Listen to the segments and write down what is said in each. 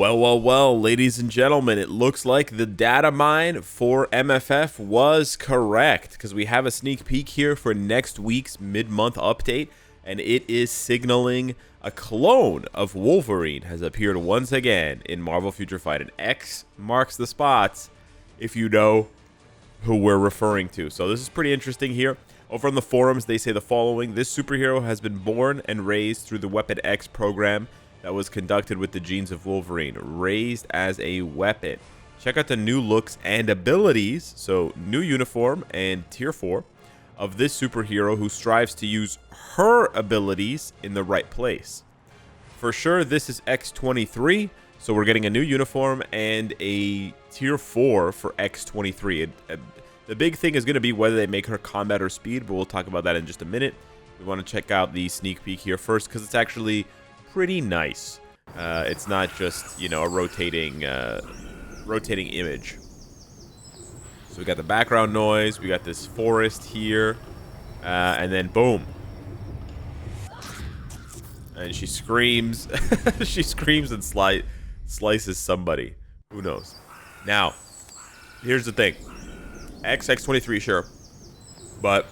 Well, ladies and gentlemen, it looks like the data mine for MFF was correct because we have a sneak peek here for next week's mid-month update, and it is signaling a clone of Wolverine has appeared once again in Marvel Future Fight, and X marks the spots if you know who we're referring to. So this is pretty interesting here. Over on the forums, they say the following: this superhero has been born and raised through the Weapon X program that was conducted with the genes of Wolverine, raised as a weapon. Check out the new looks and abilities, so new uniform and tier 4 of this superhero who strives to use her abilities in the right place. For sure, this is X-23, so we're getting a new uniform and a tier 4 for X-23. The big thing is going to be whether they make her combat or speed, but we'll talk about that in just a minute. We want to check out the sneak peek here first because it's actually pretty nice. It's not just, you know, a rotating image. So we got the background noise, we got this forest here, and then boom, and she screams. She screams and slices somebody. Who knows? Now, here's the thing: X23, sure, but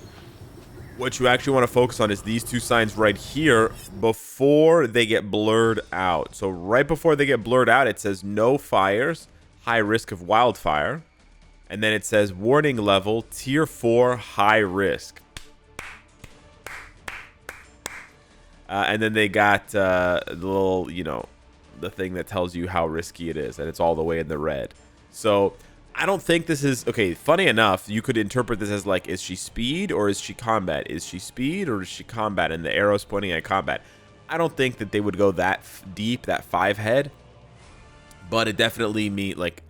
what you actually want to focus on is these two signs right here before they get blurred out. So right before they get blurred out, it says no fires, high risk of wildfire. And then it says warning level, tier 4, high risk. And then they got the little, you know, the thing that tells you how risky it is. And it's all the way in the red. So I don't think this is... Okay, funny enough, you could interpret this as like, is she speed or is she combat? Is she speed or is she combat? And the arrow's pointing at combat. I don't think that they would go that deep, that 5 head. But it definitely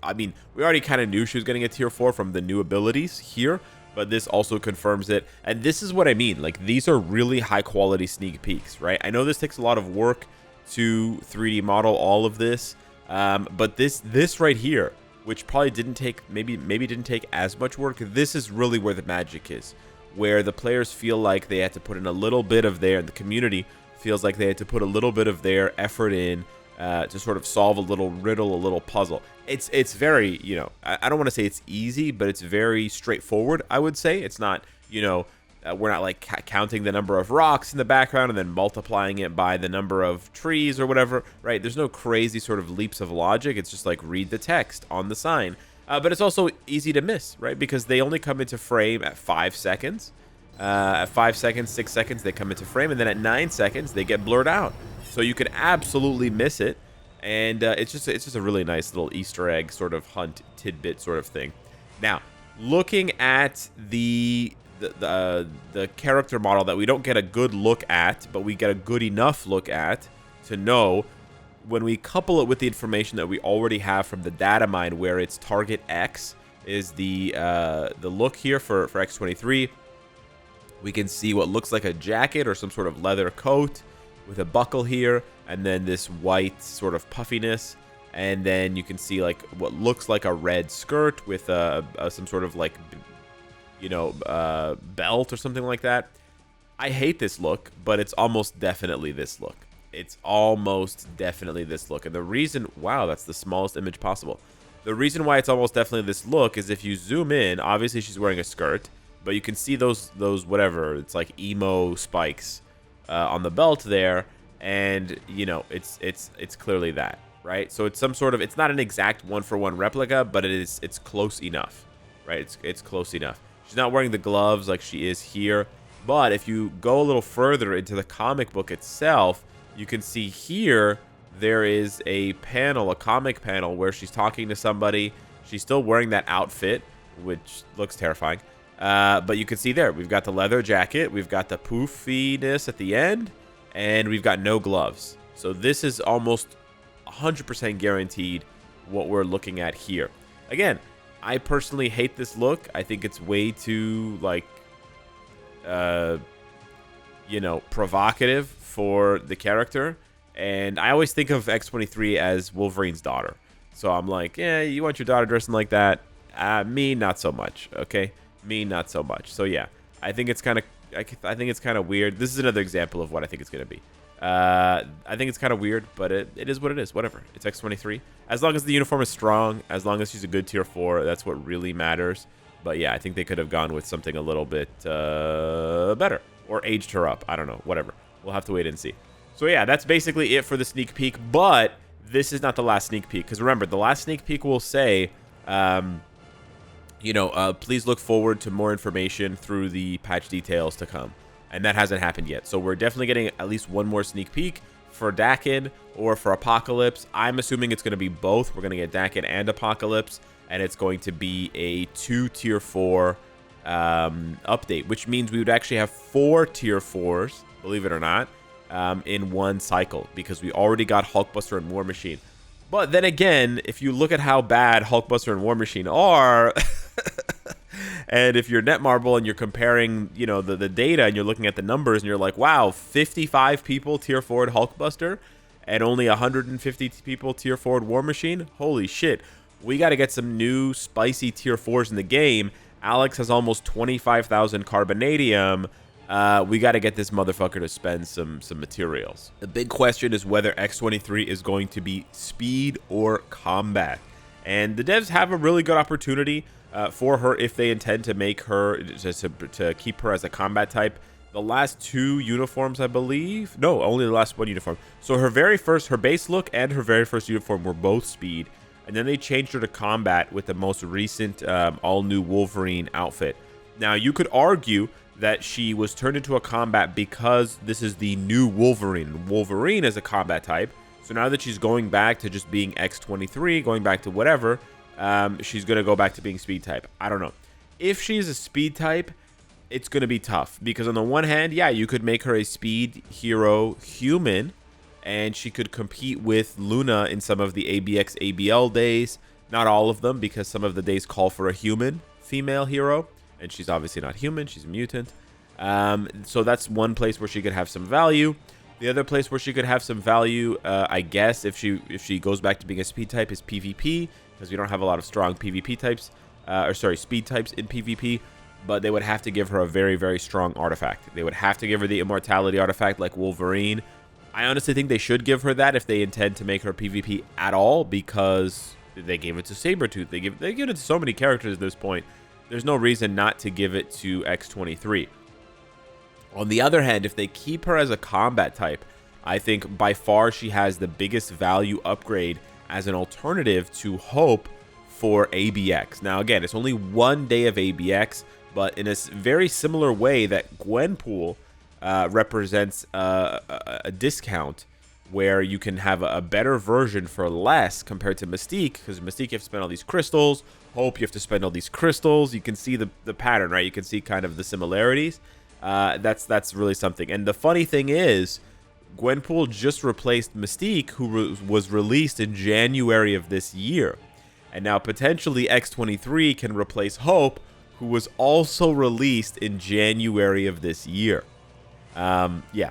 I mean, we already kind of knew she was getting a tier 4 from the new abilities here. But this also confirms it. And this is what I mean. Like, these are really high quality sneak peeks, right? I know this takes a lot of work to 3D model all of this. But this right here, which probably didn't take, maybe didn't take as much work. This is really where the magic is, where the players feel like they had to put in a little bit of their, the community feels like they had to put a little bit of their effort in to sort of solve a little riddle, a little puzzle. It's very, you know, I don't want to say it's easy, but it's very straightforward, I would say. It's not, you know, we're not like counting the number of rocks in the background and then multiplying it by the number of trees or whatever, right? There's no crazy sort of leaps of logic. It's just like read the text on the sign. But it's also easy to miss, right? Because they only come into frame at 5 seconds. At 5 seconds, 6 seconds, they come into frame. And then at 9 seconds, they get blurred out. So you could absolutely miss it. And it's just a really nice little Easter egg sort of hunt tidbit sort of thing. Now, looking at the character model that we don't get a good look at, but we get a good enough look at to know, when we couple it with the information that we already have from the data mine, where it's target X is the look here for X23. We can see what looks like a jacket or some sort of leather coat with a buckle here, and then this white sort of puffiness, and then you can see like what looks like a red skirt with some sort of like, you know, belt or something like that. I hate this look, but it's almost definitely this look. It's almost definitely this look. And the reason, wow, that's the smallest image possible. The reason why it's almost definitely this look is if you zoom in, obviously she's wearing a skirt, but you can see those whatever, it's like emo spikes on the belt there, and you know, it's clearly that, right? So it's some sort of, it's not an exact one-for-one replica, but it's close enough, right? It's close enough. She's not wearing the gloves like she is here, but if you go a little further into the comic book itself, you can see here there is a panel, a comic panel, where she's talking to somebody. She's still wearing that outfit, which looks terrifying. But you can see there, we've got the leather jacket, we've got the poofiness at the end, and we've got no gloves. So this is almost 100% guaranteed what we're looking at here. Again, I personally hate this look. I think it's way too, like, you know, provocative for the character. And I always think of X23 as Wolverine's daughter. So I'm like, yeah, you want your daughter dressing like that? Me, not so much, okay? Me, not so much. So yeah, I think it's kind of weird. This is another example of what I think it's going to be. I think it's kind of weird, but it is what it is. Whatever. It's X23. As long as the uniform is strong, as long as she's a good tier 4, that's what really matters. But yeah, I think they could have gone with something a little bit better. Or aged her up. I don't know. Whatever. We'll have to wait and see. So yeah, that's basically it for the sneak peek. But this is not the last sneak peek. Because remember, the last sneak peek will say, please look forward to more information through the patch details to come. And that hasn't happened yet. So we're definitely getting at least one more sneak peek for Dakin or for Apocalypse. I'm assuming it's going to be both. We're going to get Dakin and Apocalypse. And it's going to be a 2 tier 4 update, which means we would actually have 4 tier 4s, believe it or not, in one cycle, because we already got Hulkbuster and War Machine. But then again, if you look at how bad Hulkbuster and War Machine are, and if you're Netmarble and you're comparing, the data and you're looking at the numbers and you're like, wow, 55 people tier 4'd Hulkbuster and only 150 people tier 4'd War Machine, holy shit. We got to get some new spicy tier 4s in the game. Alex has almost 25,000 Carbonadium. We got to get this motherfucker to spend some materials. The big question is whether X23 is going to be speed or combat. And the devs have a really good opportunity for her if they intend to make her, to keep her as a combat type. The last 2 uniforms, I believe. No, only the last 1 uniform. So her base look and her very first uniform were both speed. And then they changed her to combat with the most recent all-new Wolverine outfit. Now, you could argue that she was turned into a combat because this is the new Wolverine. Wolverine is a combat type. So now that she's going back to just being X23, going back to whatever, she's going to go back to being speed type. I don't know. If she's a speed type, it's going to be tough. Because on the one hand, yeah, you could make her a speed hero human, and she could compete with Luna in some of the ABX, ABL days. Not all of them, because some of the days call for a human female hero. And she's obviously not human. She's a mutant. So that's one place where she could have some value. The other place where she could have some value, I guess, if she goes back to being a speed type, is PvP. Because we don't have a lot of strong PvP types. Speed types in PvP. But they would have to give her a very, very strong artifact. They would have to give her the immortality artifact like Wolverine. I honestly think they should give her that if they intend to make her PvP at all, because they gave it to Sabretooth. They give it to so many characters at this point. There's no reason not to give it to X23. On the other hand, if they keep her as a combat type, I think by far she has the biggest value upgrade as an alternative to Hope for ABX. Now, again, it's only 1 day of ABX, but in a very similar way that Gwenpool represents a discount where you can have a better version for less compared to Mystique, because Mystique you have to spend all these crystals. Hope you have to spend all these crystals. You can see the pattern, right? You can see kind of the similarities. That's really something. And the funny thing is, Gwenpool just replaced Mystique, who was released in January of this year. And now potentially X23 can replace Hope, who was also released in January of this year. Yeah.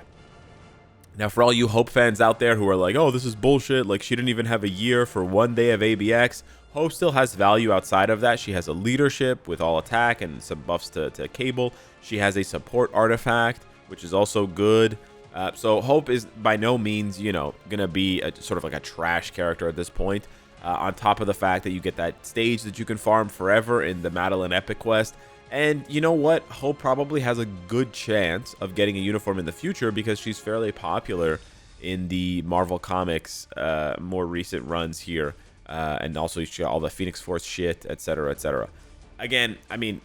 Now, for all you Hope fans out there who are like, oh, this is bullshit, like she didn't even have a year for 1 day of ABX, Hope still has value outside of that. She has a leadership with all attack and some buffs to Cable. She has a support artifact, which is also good. So Hope is by no means, going to be sort of like a trash character at this point. On top of the fact that you get that stage that you can farm forever in the Madeline Epic Quest. And you know what? Hope probably has a good chance of getting a uniform in the future because she's fairly popular in the Marvel Comics more recent runs here. And also all the Phoenix Force shit, etc., etc. Again, I mean,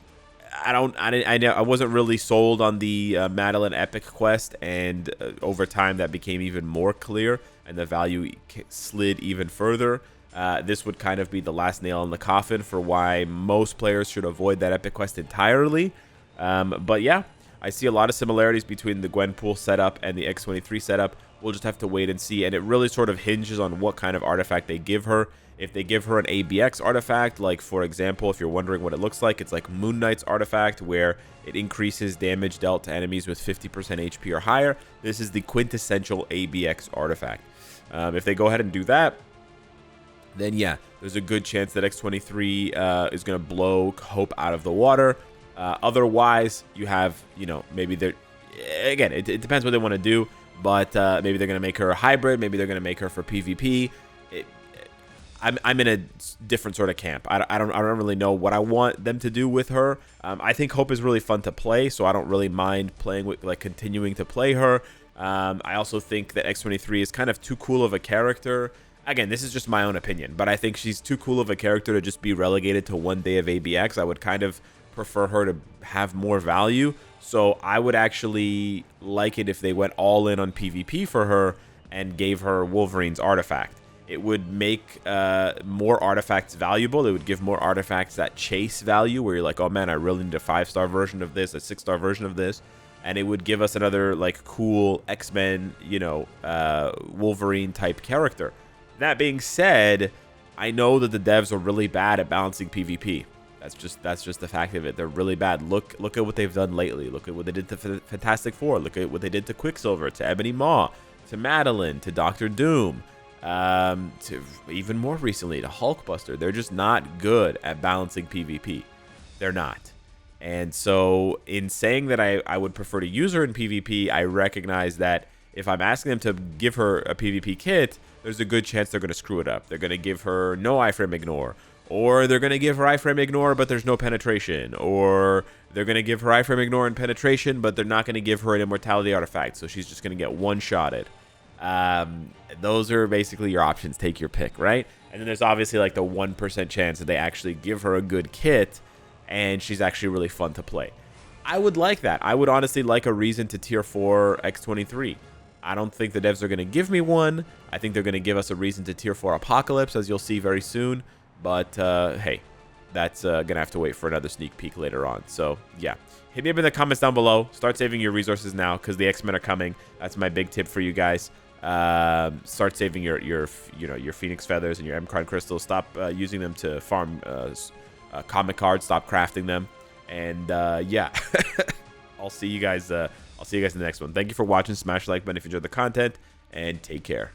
I wasn't really sold on the Madeline Epic Quest, and over time that became even more clear, and the value slid even further. This would kind of be the last nail in the coffin for why most players should avoid that Epic Quest entirely. But yeah, I see a lot of similarities between the Gwenpool setup and the X23 setup. We'll just have to wait and see, and it really sort of hinges on what kind of artifact they give her. If they give her an ABX artifact, like for example, if you're wondering what it looks like, it's like Moon Knight's artifact where it increases damage dealt to enemies with 50% HP or higher. This is the quintessential ABX artifact. If they go ahead and do that, then yeah, there's a good chance that X23 is going to blow Hope out of the water. Otherwise, you have, maybe they're... Again, it depends what they want to do. but maybe they're going to make her a hybrid. Maybe they're going to make her for PvP. I'm in a different sort of camp. I don't really know what I want them to do with her. I think Hope is really fun to play, so I don't really mind playing with, like, continuing to play her. I also think that X23 is kind of too cool of a character. Again, this is just my own opinion, but I think she's too cool of a character to just be relegated to one day of ABX. I would kind of prefer her to have more value. So I would actually like it if they went all in on PvP for her and gave her Wolverine's artifact. It would make more artifacts valuable. It would give more artifacts that chase value, where you're like, oh man, I really need a 5-star version of this, a 6-star version of this. And it would give us another, like, cool X-Men, you know, Wolverine type character. That being said, I know that the devs are really bad at balancing PvP. That's just the fact of it. They're really bad. Look at what they've done lately. Look at what they did to Fantastic Four. Look at what they did to Quicksilver, to Ebony Maw, to Madeline, to Doctor Doom. To even more recently to Hulkbuster. They're just not good at balancing PvP. They're not. And so in saying that I would prefer to use her in PvP, I recognize that if I'm asking them to give her a PvP kit, there's a good chance they're going to screw it up. They're going to give her no iframe ignore, or they're going to give her iframe ignore but there's no penetration, or they're going to give her iframe ignore and penetration but they're not going to give her an immortality artifact, so she's just going to get one-shotted. Those are basically your options. Take your pick, right? And then there's obviously like the 1% chance that they actually give her a good kit and she's actually really fun to play. I would like that. I would honestly like a reason to tier 4 X23. I don't think the devs are going to give me one. I think they're going to give us a reason to tier 4 Apocalypse, as you'll see very soon. But hey, that's going to have to wait for another sneak peek later on. So yeah, hit me up in the comments down below. Start saving your resources now because the X-Men are coming. That's my big tip for you guys. Start saving your Phoenix feathers and your M-Card crystals. Stop using them to farm comic cards. Stop crafting them. And yeah, I'll see you guys. I'll see you guys in the next one. Thank you for watching. Smash the like button if you enjoyed the content, and take care.